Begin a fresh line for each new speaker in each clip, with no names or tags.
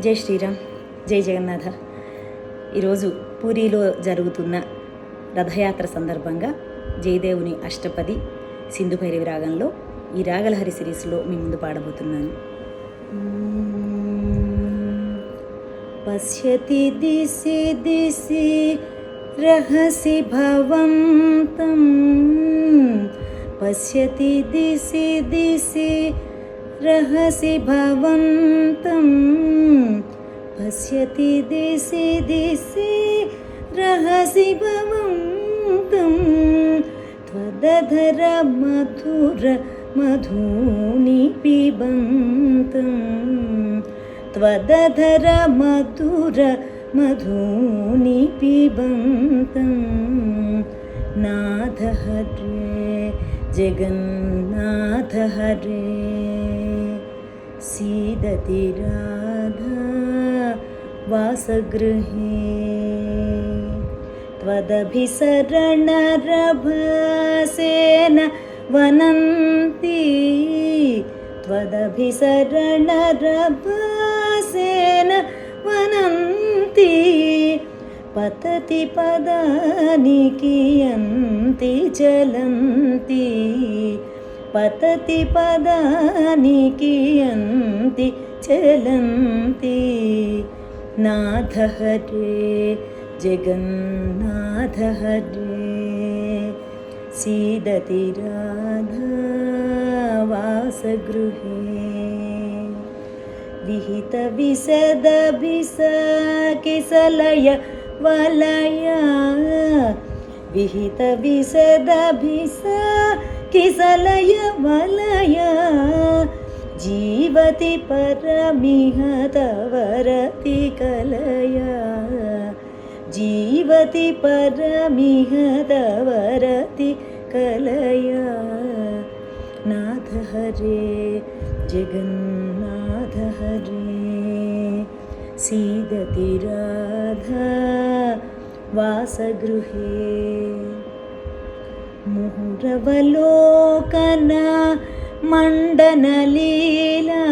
జై శ్రీరామ్, జై జగన్నాథ. ఈరోజు పూరిలో జరుగుతున్న రథయాత్ర సందర్భంగా జయదేవుని అష్టపది సింధు భైరవి రాగంలో ఈ రాగలహరి సిరీస్లో మీ ముందు పాడబోతున్నాను. పశ్యతి దిశి దిశి రహసి భవంతం, పశ్యతి దిశి దిశి రహసి భవంతం, పశ్యతి దిశి దిశి రహసి భవంతం, త్వదధర మధుర మధూని పిబంతం, త్వదధర మధుర మధూని పిబంతం. నాథ హరే జగన్నాథ హరే, సీదతి రాధా వాసగృహే, త్వదభిసరణరభసేన వనంతి, త్వదభిసరణరభసేన వనంతి, పతతి పదాని కియంతి చలంతి, పతతి పదాని కియంతి చలంతి. నాథ హరే జగన్నాథ హరే, సీదతి రాధా వాసగృహే, విహిత విశద బిస కిసలయ వలయ, విహిత విశద బిస కిసలయ వలయ, జీవతి పరమిహ తవరతి కలయ, జీవతి పరమిహ తవరతి కలయ. నాథ హరే జగన్నాథ హరే, సీదతి రాధా వాసగృహే, ముహురవలోకన మండన లీలా,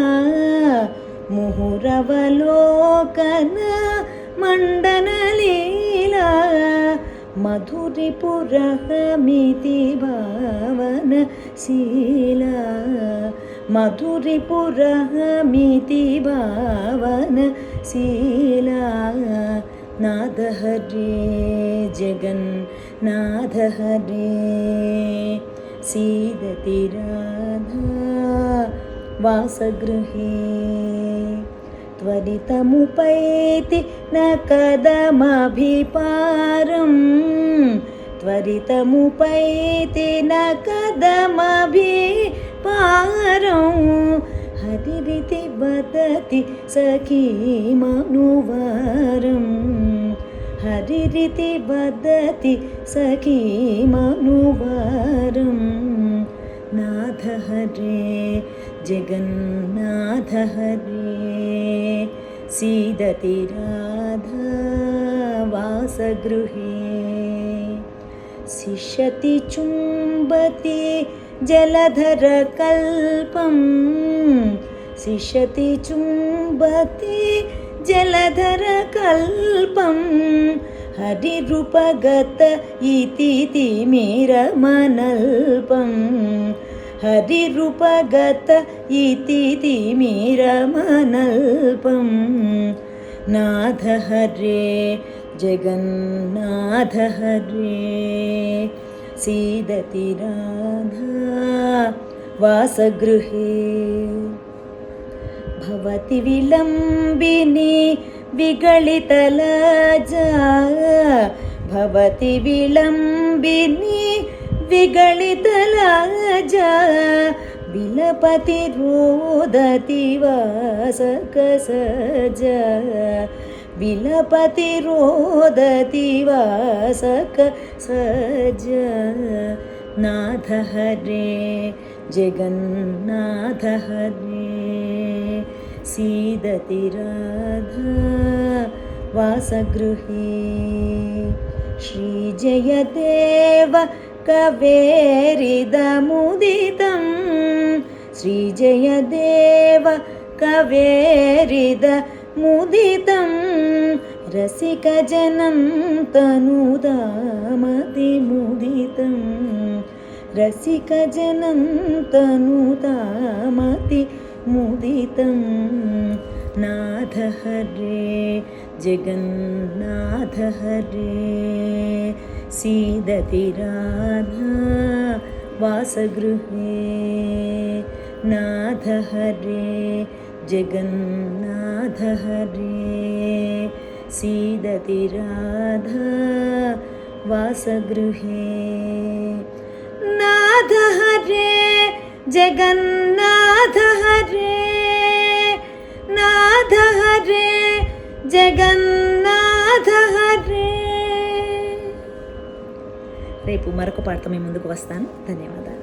ముహురవలోకన మండన లీలా, మధురిపురహమితి భావన శీలా, మధురిపురహమితి భావన శీలా. నాథ హరే జగన్నాథ హరే, సీదతి రాధా వాసగృహే, త్వరితముపైతి న కదమభిపారం, త్వరితముపైతి న కదమభిపారం, హరిరితి వదతి సఖీమనువారం, హరిరితి వదతి సఖీమనువారం. నాథ హరే జగన్నాథ హరే, సీదతి రాధా వాసగృహే, శిష్యతి చుంబతి జలధర కల్పం, శిష్యతి చుంబతి జలధర కల్పం, హరిరూపగత ఇతి తిమిరమనల్పం, హరిరూపగత ఇతి తిమిరమనల్పం. నాథ హరే జగన్నాథ హరే, సీదతి రాధా వాసగృహే, భవతి విలంబిని విగళితలజా, భవతి విలంబిని విగళితలజా, విలపతి రోదతి వాసక సజా, విలపతి రోదతి వాసక సజా. నాథ హరే జగన్నాథ హరే, సీదతి రాధా వాసగృహే, శ్రీజయదేవ కవేరిదముదితం, శ్రీజయదేవ కవేరిద ముదితం రసికజనం తనుదామతి ముదితం రసికజనం తనుదామతి ముదితం నాథ హరే జగన్నాథ హరే సీదతి రాధా వాసగృహే నాథ హరే జగన్నాథ హరే సీదతి రాధా వాసగృహే నాథ హరే జగన్నాథ హరే నాథ హరే జగన్నాథ హరే. రేపు మరొక పాటతో మీ ముందుకు వస్తాను. ధన్యవాదాలు.